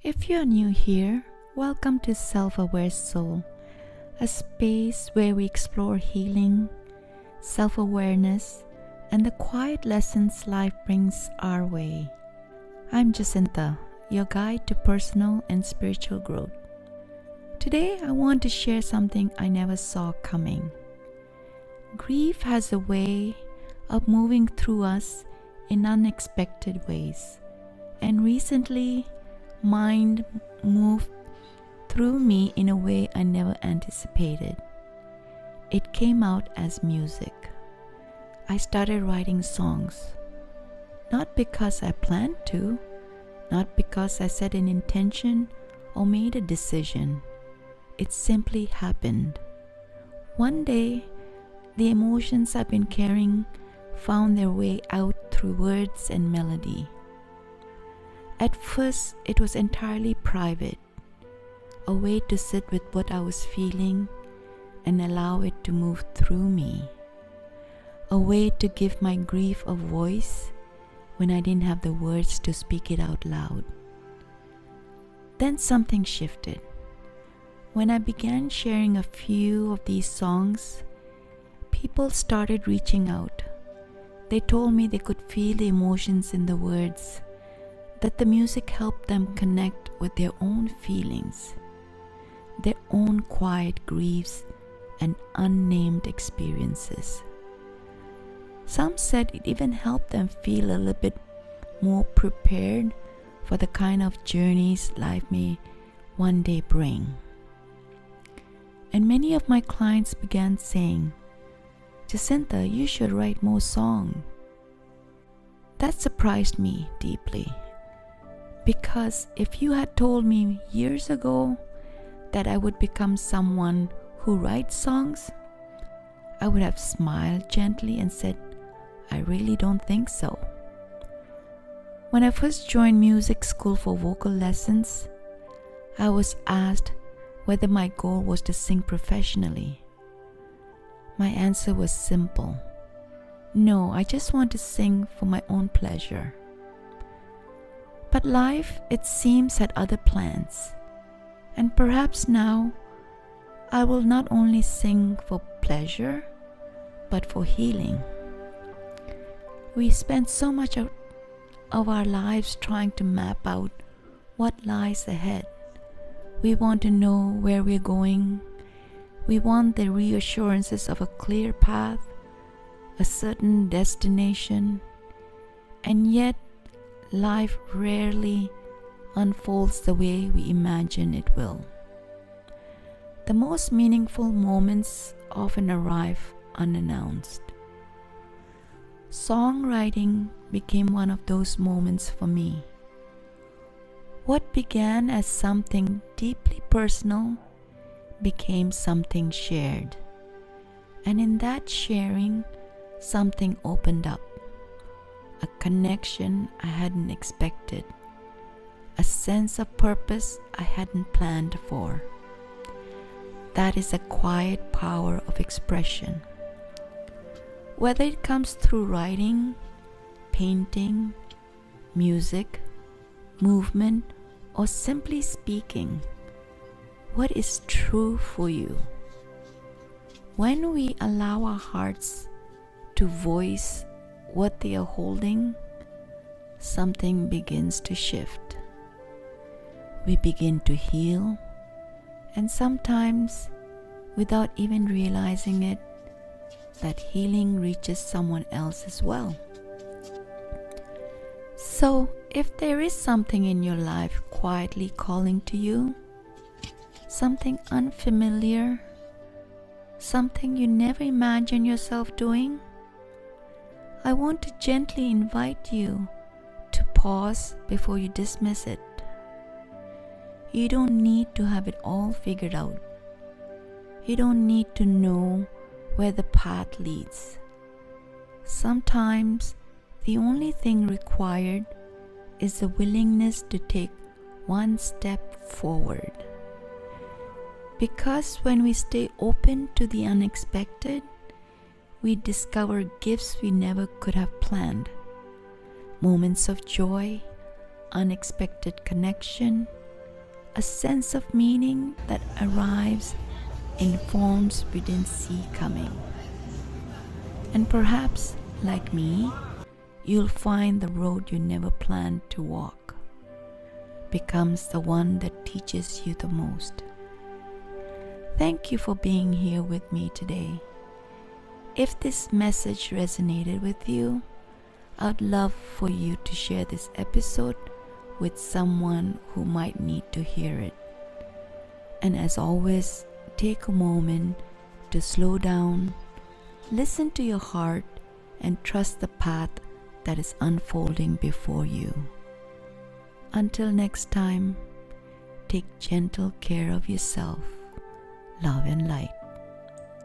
If you're new here, welcome to Self-Aware Soul, a space where we explore healing, self-awareness, and the quiet lessons life brings our way. I'm Jacinta, your guide to personal and spiritual growth. Today, I want to share something I never saw coming. Grief has a way of moving through us in unexpected ways, and recently, mine moved through me in a way I never anticipated. It came out as music. I started writing songs, not because I planned to, not because I set an intention or made a decision. It simply happened. One day, the emotions I've been carrying found their way out through words and melody. At first, it was entirely private, a way to sit with what I was feeling and allow it to move through me, a way to give my grief a voice when I didn't have the words to speak it out loud. Then something shifted. When I began sharing a few of these songs, people started reaching out. They told me they could feel the emotions in the words, that the music helped them connect with their own feelings, their own quiet griefs and unnamed experiences. Some said it even helped them feel a little bit more prepared for the kind of journeys life may one day bring. And many of my clients began saying, "Jacinta, you should write more songs." That surprised me deeply. Because if you had told me years ago that I would become someone who writes songs, I would have smiled gently and said, "I really don't think so." When I first joined music school for vocal lessons, I was asked whether my goal was to sing professionally. My answer was simple. No, I just want to sing for my own pleasure. But life, it seems, had other plans. And perhaps now, I will not only sing for pleasure, but for healing. We spend so much of our lives trying to map out what lies ahead. We want to know where we're going. We want the reassurances of a clear path, a certain destination, and yet, life rarely unfolds the way we imagine it will. The most meaningful moments often arrive unannounced. Songwriting became one of those moments for me. What began as something deeply personal became something shared. And in that sharing, something opened up. A connection I hadn't expected, a sense of purpose I hadn't planned for. That is the quiet power of expression. Whether it comes through writing, painting, music, movement, or simply speaking, what is true for you? When we allow our hearts to voice what they are holding, something begins to shift. We begin to heal, and sometimes, without even realizing it, that healing reaches someone else as well. So, if there is something in your life quietly calling to you, something unfamiliar, something you never imagined yourself doing, I want to gently invite you to pause before you dismiss it. You don't need to have it all figured out. You don't need to know where the path leads. Sometimes the only thing required is the willingness to take one step forward. Because when we stay open to the unexpected, we discover gifts we never could have planned. Moments of joy, unexpected connection, a sense of meaning that arrives in forms we didn't see coming. And perhaps, like me, you'll find the road you never planned to walk becomes the one that teaches you the most. Thank you for being here with me today. If this message resonated with you, I'd love for you to share this episode with someone who might need to hear it. And as always, take a moment to slow down, listen to your heart, and trust the path that is unfolding before you. Until next time, take gentle care of yourself. Love and light.